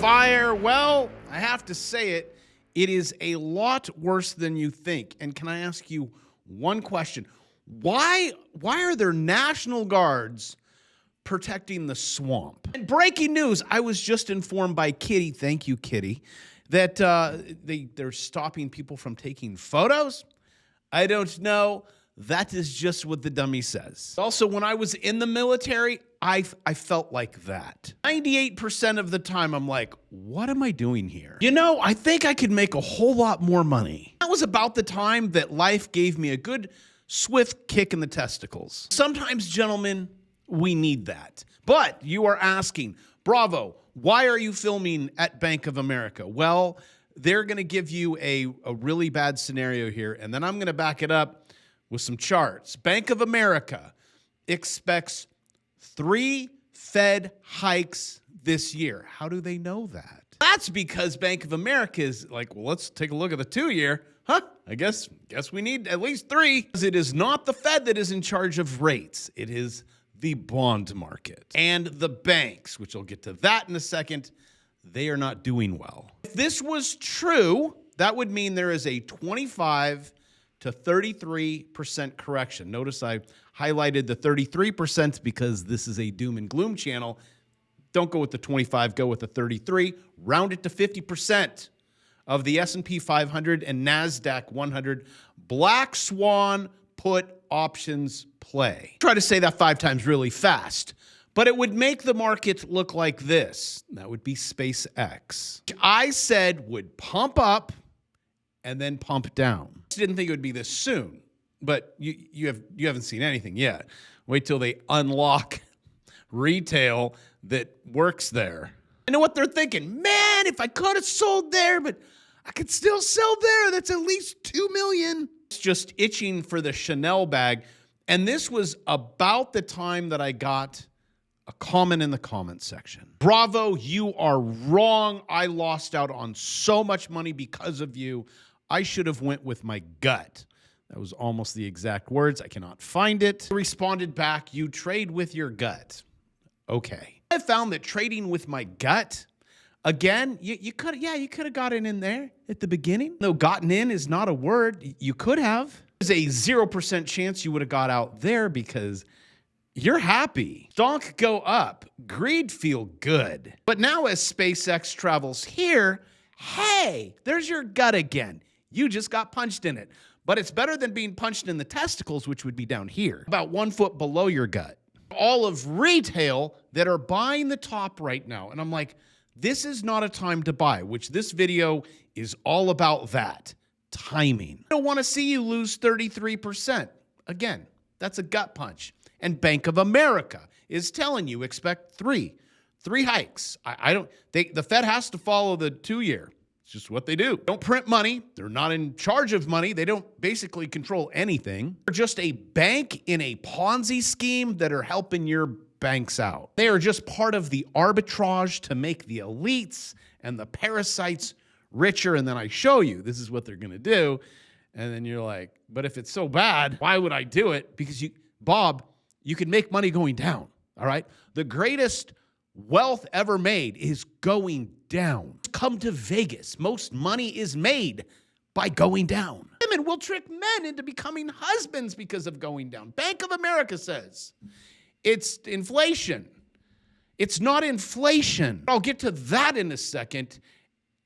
fire. Well, I have to say it. It is a lot worse than you think. And can I ask you one question? Why are there National Guards protecting the swamp? And breaking news, I was just informed by Kitty, thank you, Kitty, that they're stopping people from taking photos. I don't know. That is just what the dummy says. Also, when I was in the military, I felt like that. 98% of the time, I'm like, what am I doing here? You know, I think I could make a whole lot more money. That was about the time that life gave me a good, swift kick in the testicles. Sometimes, gentlemen, we need that. But you are asking, Bravo, why are you filming at Bank of America? Well, they're going to give you a really bad scenario here, and then I'm going to back it up with some charts. Bank of America expects 3 Fed hikes this year. How do they know that? That's because Bank of America is like, well, let's take a look at the 2-year. I guess we need at least 3. Because it is not the Fed that is in charge of rates. It is the bond market. And the banks, which I'll get to that in a second, they are not doing well. If this was true, that would mean there is a 25 to 33% correction. Notice I highlighted the 33% because this is a doom and gloom channel. Don't go with the 25, go with the 33. Round it to 50% of the S&P 500 and NASDAQ 100 Black Swan put options play. Try to say that 5 times really fast, but it would make the market look like this. That would be SpaceX. I said would pump up and then pump down. Didn't think it would be this soon, but you haven't seen anything yet. Wait till they unlock retail that works there. I know what they're thinking. Man, if I could have sold there, but I could still sell there. That's at least $2 million. It's just itching for the Chanel bag. And this was about the time that I got a comment in the comment section. Bravo, you are wrong. I lost out on so much money because of you. I should have went with my gut. That was almost the exact words. I cannot find it. I responded back, you trade with your gut. Okay. I found that trading with my gut, again, you could have gotten in there at the beginning. No, gotten in is not a word. You could have. There's a 0% chance you would have got out there because you're happy. Stock go up. Greed feel good. But now as SpaceX travels here, hey, there's your gut again. You just got punched in it. But it's better than being punched in the testicles, which would be down here, about 1 foot below your gut. All of retail that are buying the top right now. And I'm like, this is not a time to buy, which this video is all about that. Timing. I don't want to see you lose 33%. Again, that's a gut punch. And Bank of America is telling you expect 3 hikes. The Fed has to follow the 2-year. It's just what they do. They don't print money. They're not in charge of money. They don't basically control anything. They're just a bank in a Ponzi scheme that are helping your banks out. They are just part of the arbitrage to make the elites and the parasites richer. And then I show you this is what they're going to do. And then you're like, but if it's so bad, why would I do it? Because Bob, you can make money going down. All right. The greatest wealth ever made is going down. Come to Vegas. Most money is made by going down. Women will trick men into becoming husbands because of going down. Bank of America says it's inflation. It's not inflation. I'll get to that in a second.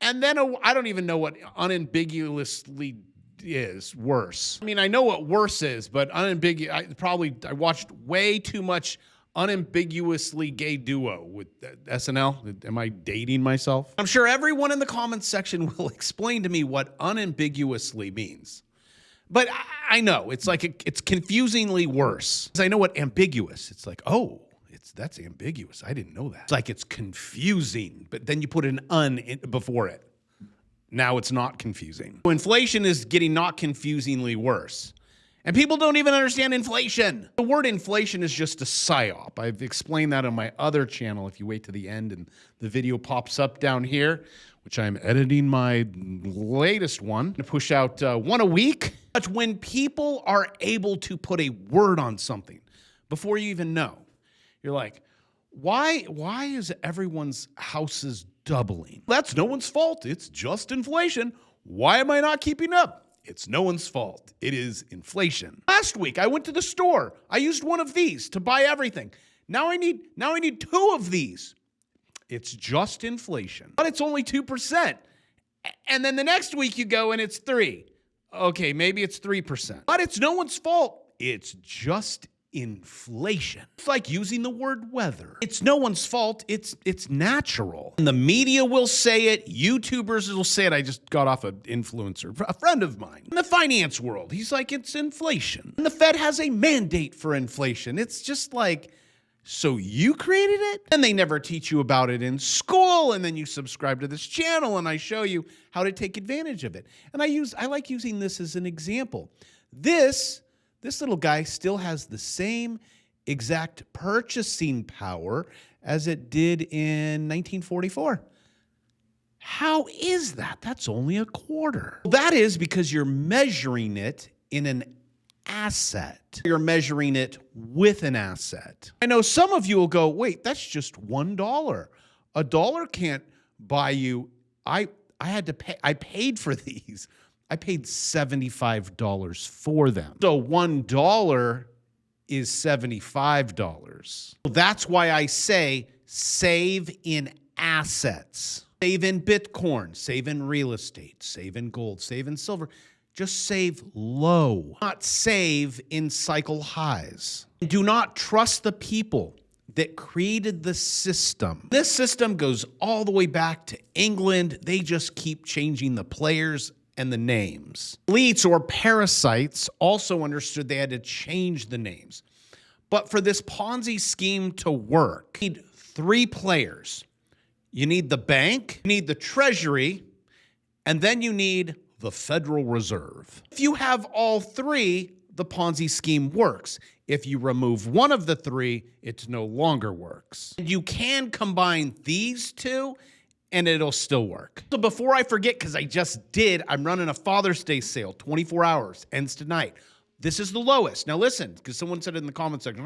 And then I don't even know what unambiguously is worse. I mean, I know what worse is, but unambiguous. I watched way too much unambiguously gay duo with SNL. Am I dating myself? I'm sure everyone in the comments section will explain to me what unambiguously means. But I know it's like it's confusingly worse. Because I know what ambiguous. It's like, oh, that's ambiguous. I didn't know that. It's like it's confusing, but then you put an un before it. Now it's not confusing. So inflation is getting not confusingly worse. And people don't even understand inflation. The word inflation is just a psyop. I've explained that on my other channel. If you wait to the end and the video pops up down here, which I'm editing my latest one to push out one a week. But when people are able to put a word on something before you even know, you're like, Why is everyone's houses doubling? That's no one's fault. It's just inflation. Why am I not keeping up? It's no one's fault. It is inflation. Last week I went to the store. I used one of these to buy everything. Now I need 2 of these. It's just inflation. But it's only 2%. And then the next week you go and it's 3. Okay, maybe it's 3%. But it's no one's fault. It's just inflation. It's like using the word weather. It's no one's fault. It's natural. And the media will say it. YouTubers will say it. I just got off an influencer, a friend of mine. In the finance world, he's like, it's inflation. And the Fed has a mandate for inflation. It's just like, so you created it? And they never teach you about it in school. And then you subscribe to this channel and I show you how to take advantage of it. And I like using this as an example. This little guy still has the same exact purchasing power as it did in 1944. How is that? That's only a quarter. That is because you're measuring it in an asset. You're measuring it with an asset. I know some of you will go, wait, that's just $1. A dollar can't buy you. I had to pay. I paid for these. I paid $75 for them. So $1 is $75. That's why I say save in assets. Save in Bitcoin, save in real estate, save in gold, save in silver. Just save low, not save in cycle highs. Do not trust the people that created the system. This system goes all the way back to England. They just keep changing the players and the names. Elites or parasites also understood they had to change the names. But for this Ponzi scheme to work, you need 3 players. You need the bank, you need the treasury, and then you need the Federal Reserve. If you have all 3, the Ponzi scheme works. If you remove one of the 3, it no longer works. You can combine these 2 and it'll still work. So before I forget, because I just did, I'm running a Father's Day sale, 24 hours, ends tonight. This is the lowest. Now listen, because someone said it in the comment section,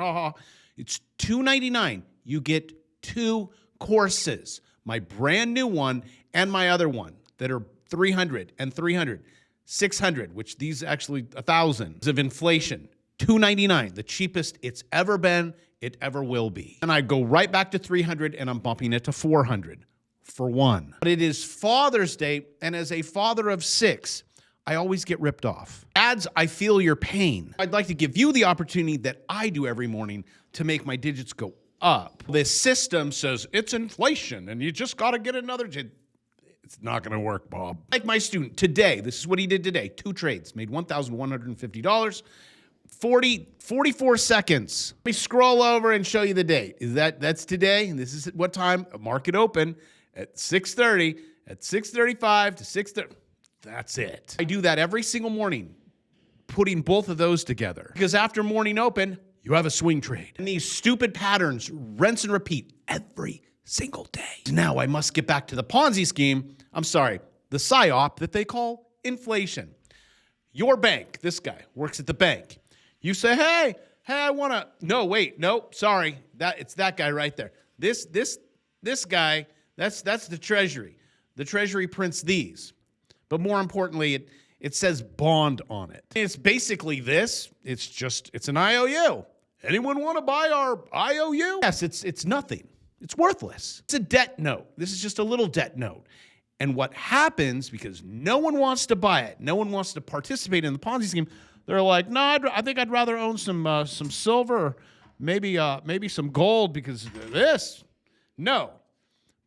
it's $2.99. You get 2 courses, my brand new one and my other one that are $300 and $300, $600, which these actually $1,000 of inflation. $2.99, the cheapest it's ever been, it ever will be. And I go right back to $300 and I'm bumping it to $400 for one. But it is Father's Day, and as a father of 6, I always get ripped off. Ads, I feel your pain. I'd like to give you the opportunity that I do every morning to make my digits go up. This system says it's inflation and you just got to get another digit. It's not going to work, Bob. Like my student today, this is what he did today. 2 trades, made $1,150, 44 seconds. Let me scroll over and show you the date. That's today? And this is at what time? Market open at 6:30, at 6:35 to 6:30. That's it. I do that every single morning, putting both of those together. Because after morning open, you have a swing trade. And these stupid patterns rinse and repeat every single day. Now I must get back to the Ponzi scheme. I'm sorry, the PSYOP that they call inflation. Your bank, this guy works at the bank. You say, hey, I want to, no, sorry. It's that guy right there. This guy, that's the treasury. The treasury prints these. But more importantly, it says bond on it. It's basically this. It's an IOU. Anyone want to buy our IOU? Yes, it's nothing. It's worthless. It's a debt note. This is just a little debt note. And what happens, because no one wants to buy it, no one wants to participate in the Ponzi scheme, they're like, no, I think I'd rather own some silver, or maybe some gold because of this. No.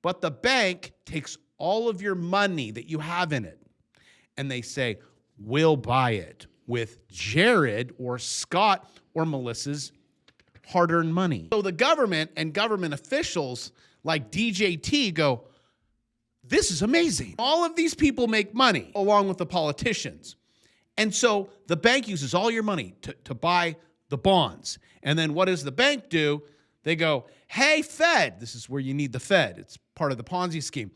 But the bank takes all of your money that you have in it, and they say, we'll buy it with Jared or Scott or Melissa's hard-earned money. So the government and government officials like DJT go, this is amazing. All of these people make money along with the politicians. And so the bank uses all your money to buy the bonds. And then what does the bank do? They go, hey, Fed, this is where you need the Fed. It's part of the Ponzi scheme.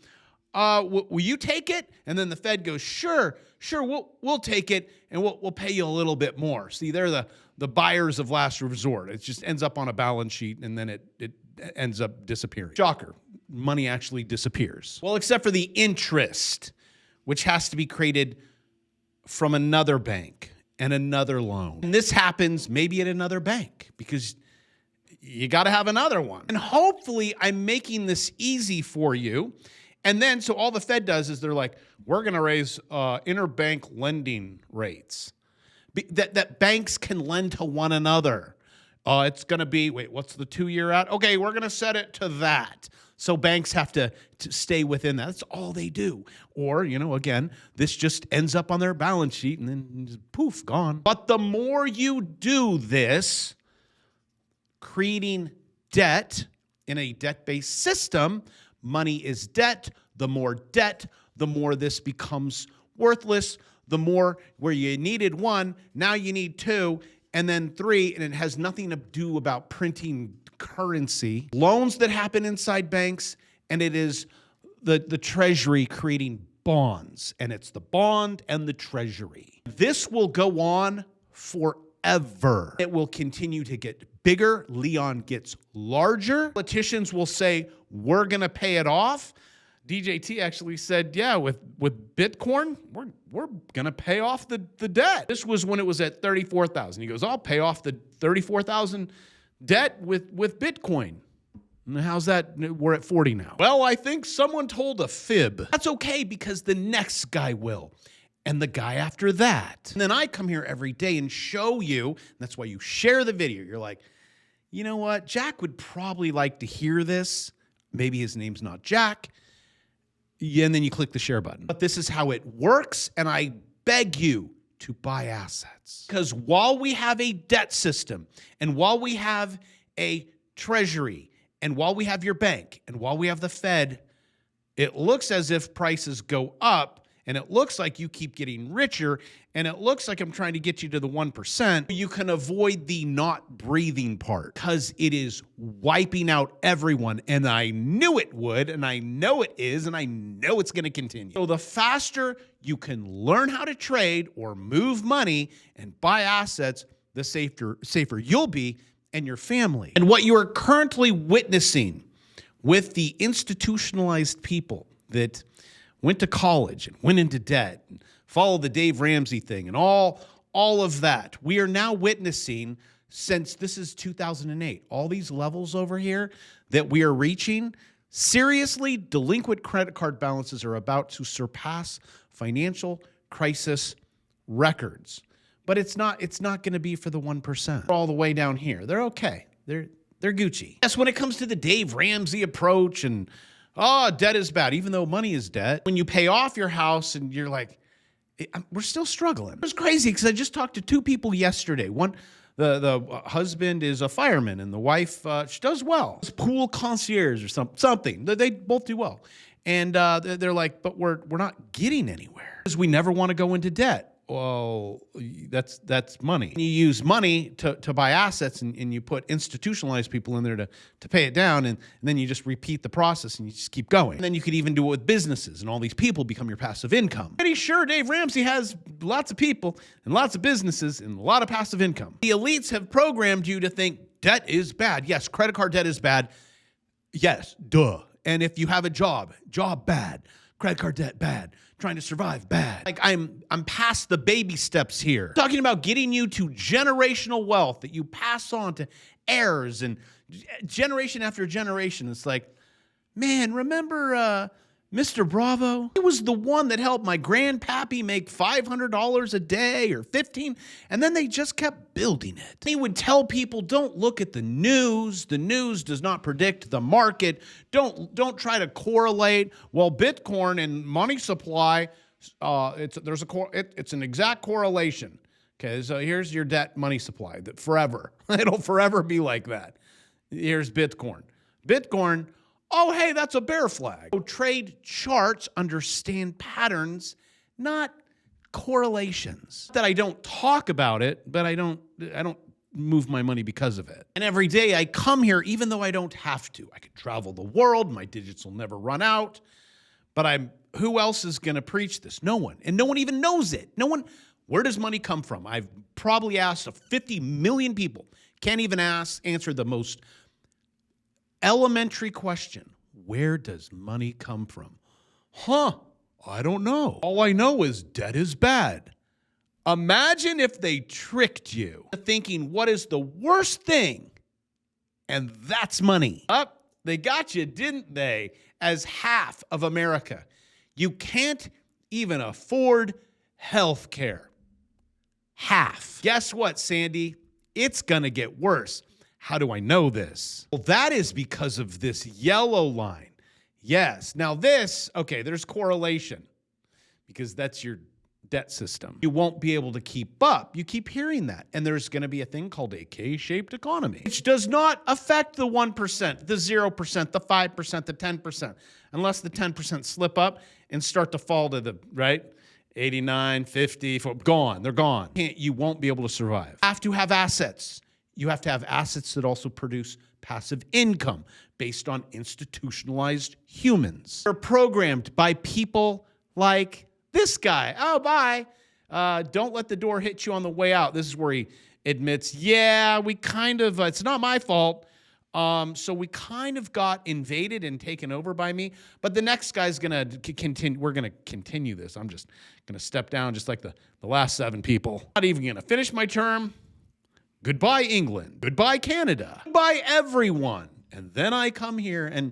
Will you take it? And then the Fed goes, sure, we'll take it, and we'll pay you a little bit more. See, they're the buyers of last resort. It just ends up on a balance sheet, and then it ends up disappearing. Shocker, money actually disappears. Well, except for the interest, which has to be created from another bank and another loan. And this happens maybe at another bank because you got to have another one. And hopefully I'm making this easy for you. And then, so all the Fed does is they're like, we're going to raise interbank lending rates. That banks can lend to one another. It's going to be, wait, what's the 2-year out? Okay, we're going to set it to that. So banks have to stay within that. That's all they do. Or, again, this just ends up on their balance sheet and then just poof, gone. But the more you do this, creating debt in a debt-based system, money is debt. The more this becomes worthless. The more where you needed 1, now you need 2, and then 3, and it has nothing to do about printing currency. Loans that happen inside banks, and it is the treasury creating bonds, and it's the bond and the treasury. This will go on forever. It will continue to get bigger. Leon gets larger. Politicians will say, we're going to pay it off. DJT actually said, yeah, with Bitcoin, we're going to pay off the debt. This was when it was at 34,000. He goes, I'll pay off the 34,000 debt with Bitcoin. And how's that? We're at 40 now. Well, I think someone told a fib. That's okay because the next guy will. And the guy after that. And then I come here every day and show you, and that's why you share the video. You're like, you know what? Jack would probably like to hear this. Maybe his name's not Jack. Yeah, and then you click the share button. But this is how it works, and I beg you to buy assets. Because while we have a debt system, and while we have a treasury, and while we have your bank, and while we have the Fed, it looks as if prices go up, and it looks like you keep getting richer, and it looks like I'm trying to get you to the 1%. You can avoid the not breathing part because it is wiping out everyone, and I knew it would, and I know it is, and I know it's going to continue. So the faster you can learn how to trade or move money and buy assets, the safer you'll be and your family. And what you are currently witnessing with the institutionalized people that went to college and went into debt and followed the Dave Ramsey thing and all of that. We are now witnessing, since this is 2008, all these levels over here that we are reaching, seriously, delinquent credit card balances are about to surpass financial crisis records. But it's not going to be for the 1%. All the way down here. They're okay. They're Gucci. Yes, when it comes to the Dave Ramsey approach and debt is bad, even though money is debt. When you pay off your house and you're like, we're still struggling. It was crazy because I just talked to 2 people yesterday. One, the husband is a fireman and the wife, she does well. It's pool concierge or something. They both do well. And they're like, but we're not getting anywhere because we never want to go into debt. Well, that's money. You use money to buy assets and you put institutionalized people in there to pay it down, and then you just repeat the process and you just keep going. And then you could even do it with businesses, and all these people become your passive income. Pretty sure Dave Ramsey has lots of people and lots of businesses and a lot of passive income. The elites have programmed you to think debt is bad. Yes, credit card debt is bad. Yes, duh. And if you have a job bad. Credit card debt, bad. Trying to survive, bad. Like I'm past the baby steps here. Talking about getting you to generational wealth that you pass on to heirs and generation after generation. It's like, man, remember Mr. Bravo? He was the one that helped my grandpappy make $500 a day or $15, and then they just kept building it. He would tell people, don't look at the news. The news does not predict the market. Don't try to correlate. Well, Bitcoin and money supply, it's an exact correlation. Okay, so here's your debt money supply that forever. It'll forever be like that. Here's Bitcoin. Bitcoin, oh, hey, that's a bear flag. So trade charts, understand patterns, not correlations. That I don't talk about it, but I don't move my money because of it. And every day I come here, even though I don't have to. I could travel the world. My digits will never run out. But who else is going to preach this? No one. And no one even knows it. No one. Where does money come from? I've probably asked 50 million people. Can't even answer the most elementary question. Where does money come from? I don't know. All I know is debt is bad. Imagine if they tricked you thinking, what is the worst thing? And that's money. They got you, didn't they? As half of America. You can't even afford health care. Half. Guess what, Sandy? It's going to get worse. How do I know this? Well, that is because of this yellow line. Yes. Now this, okay, there's correlation because that's your debt system. You won't be able to keep up. You keep hearing that. And there's going to be a thing called a K-shaped economy, which does not affect the 1%, the 0%, the 5%, the 10%, unless the 10% slip up and start to fall to the, right? 89, 50, gone. They're gone. You won't be able to survive. You have to have assets. You have to have assets that also produce passive income based on institutionalized humans. They're programmed by people like this guy. Oh, bye. Don't let the door hit you on the way out. This is where he admits, yeah, we kind of, it's not my fault. So we kind of got invaded and taken over by me. But the next guy's going to continue. We're going to continue this. I'm just going to step down just like the last 7 people. Not even going to finish my term. Goodbye, England. Goodbye, Canada. Goodbye, everyone. And then I come here, and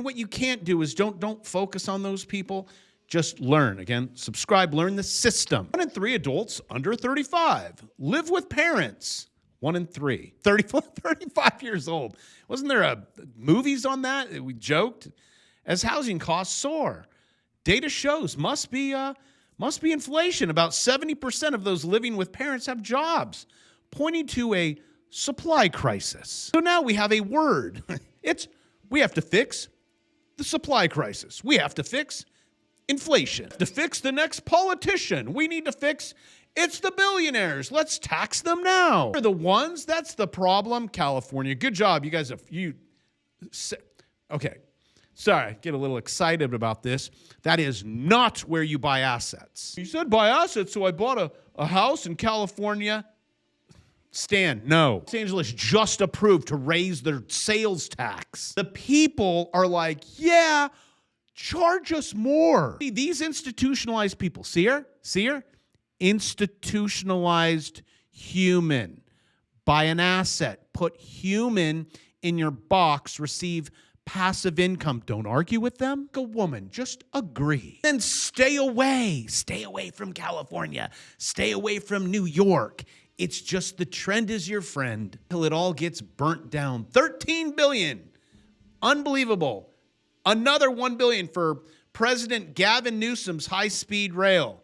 what you can't do is don't focus on those people. Just learn. Again, subscribe, learn the system. 1 in 3 adults under 35 live with parents. 1 in 3. 35 years old. Wasn't there movies on that? We joked. As housing costs soar. Data shows must be inflation. About 70% of those living with parents have jobs, pointing to a supply crisis. So now we have a word. We have to fix the supply crisis. We have to fix inflation. To fix the next politician, we need to fix it's the billionaires. Let's tax them now. They're the ones. That's the problem. California. Good job. You guys okay. Sorry, get a little excited about this. That is not where you buy assets. You said buy assets, so I bought a house in California. Stan, no. Los Angeles just approved to raise their sales tax. The people are like, yeah, charge us more. See, these institutionalized people, see her? Institutionalized human. Buy an asset. Put human in your box. Receive passive income. Don't argue with them. Like a woman, just agree. Then stay away. Stay away from California. Stay away from New York. It's just the trend is your friend till it all gets burnt down. $13 billion. Unbelievable. Another $1 billion for President Gavin Newsom's high-speed rail.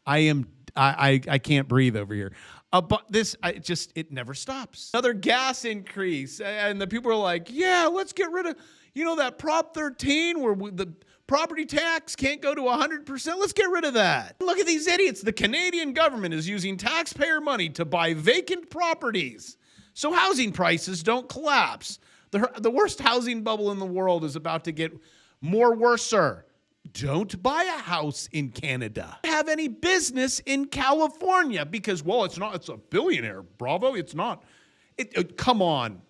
I can't breathe over here. But it never stops. Another gas increase. And the people are like, yeah, let's get rid of, that Prop 13 where the property tax can't go to 100%. Let's get rid of that. Look at these idiots. The Canadian government is using taxpayer money to buy vacant properties so housing prices don't collapse. The worst housing bubble in the world is about to get more worser. Don't buy a house in Canada. Have any business in California because, it's a billionaire. Bravo, it's not. Come on,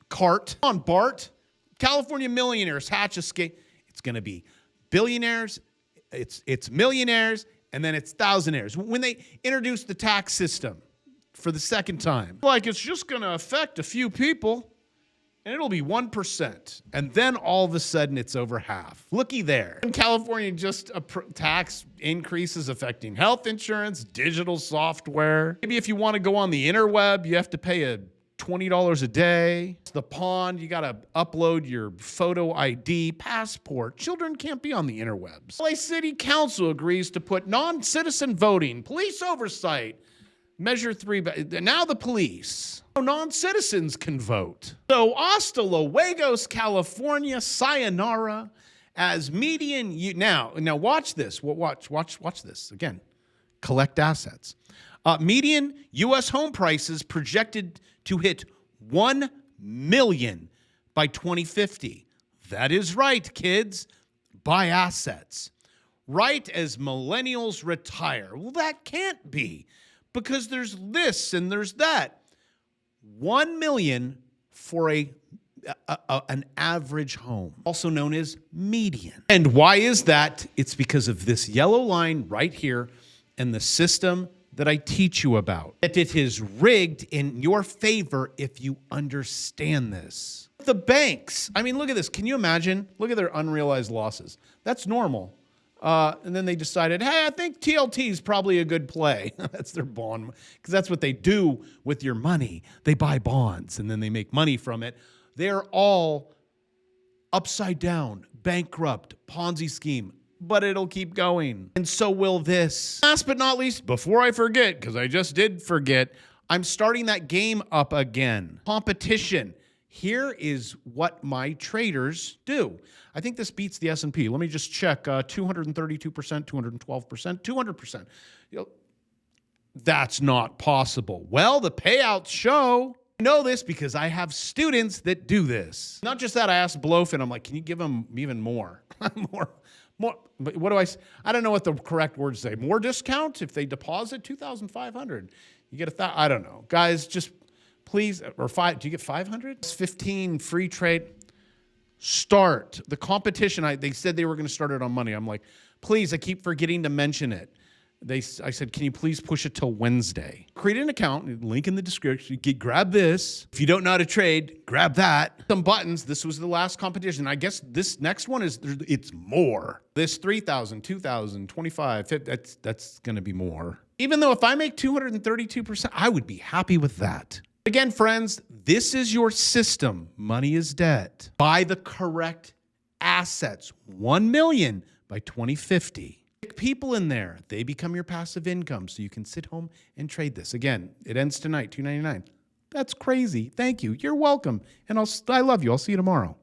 Cart. Come on, Bart. California millionaires hatch a scale. It's going to be billionaires, it's millionaires, and then it's thousandaires. When they introduce the tax system for the second time, it's just going to affect a few people. And it'll be 1%. And then all of a sudden, it's over half. Looky there. In California, just tax increases affecting health insurance, digital software. Maybe if you want to go on the interweb, you have to pay $20 a day. It's the pond, you got to upload your photo ID, passport. Children can't be on the interwebs. LA City Council agrees to put non-citizen voting, police oversight, Measure 3, now the police. Non-citizens can vote. So hasta luego, California, sayonara, as median. Now watch this. Watch this again. Collect assets. Median U.S. home prices projected to hit $1 million by 2050. That is right, kids. Buy assets. Right as millennials retire. Well, that can't be. Because there's this and there's that. 1 million for an average home, also known as median. And why is that? It's because of this yellow line right here and the system that I teach you about. That it is rigged in your favor if you understand this. The banks, I mean, look at this. Can you imagine? Look at their unrealized losses. That's normal. And then they decided, hey, I think TLT is probably a good play. That's their bond, because that's what they do with your money. They buy bonds and then they make money from it. They're all upside down, bankrupt, Ponzi scheme, but it'll keep going. And so will this. Last but not least, before I forget, because I just did forget, I'm starting that game up again. Competition. Here is what my traders do. I think this beats the S&P. Let me just check. 232%, 212%, 200%. That's not possible. Well, the payouts show. I know this because I have students that do this. Not just that, I asked Blofin, I'm like, can you give them even more? more. But what do I don't know what the correct words say. More discount if they deposit $2,500. You get I don't know. Guys, just please, or do you get 500? It's 15 free trade. Start the competition. They said they were going to start it on Monday. I'm like, please, I keep forgetting to mention it. I said, can you please push it till Wednesday? Create an account, link in the description. Grab this. If you don't know how to trade, grab that. Some buttons. This was the last competition. I guess this next one it's more. This 3,000, 2,000, 25, 50, that's going to be more. Even though if I make 232%, I would be happy with that. Again, friends, this is your system. Money is debt. Buy the correct assets. 1 million by 2050. Pick people in there. They become your passive income so you can sit home and trade this. Again, it ends tonight, $2.99. That's crazy. Thank you. You're welcome. And I love you. I'll see you tomorrow.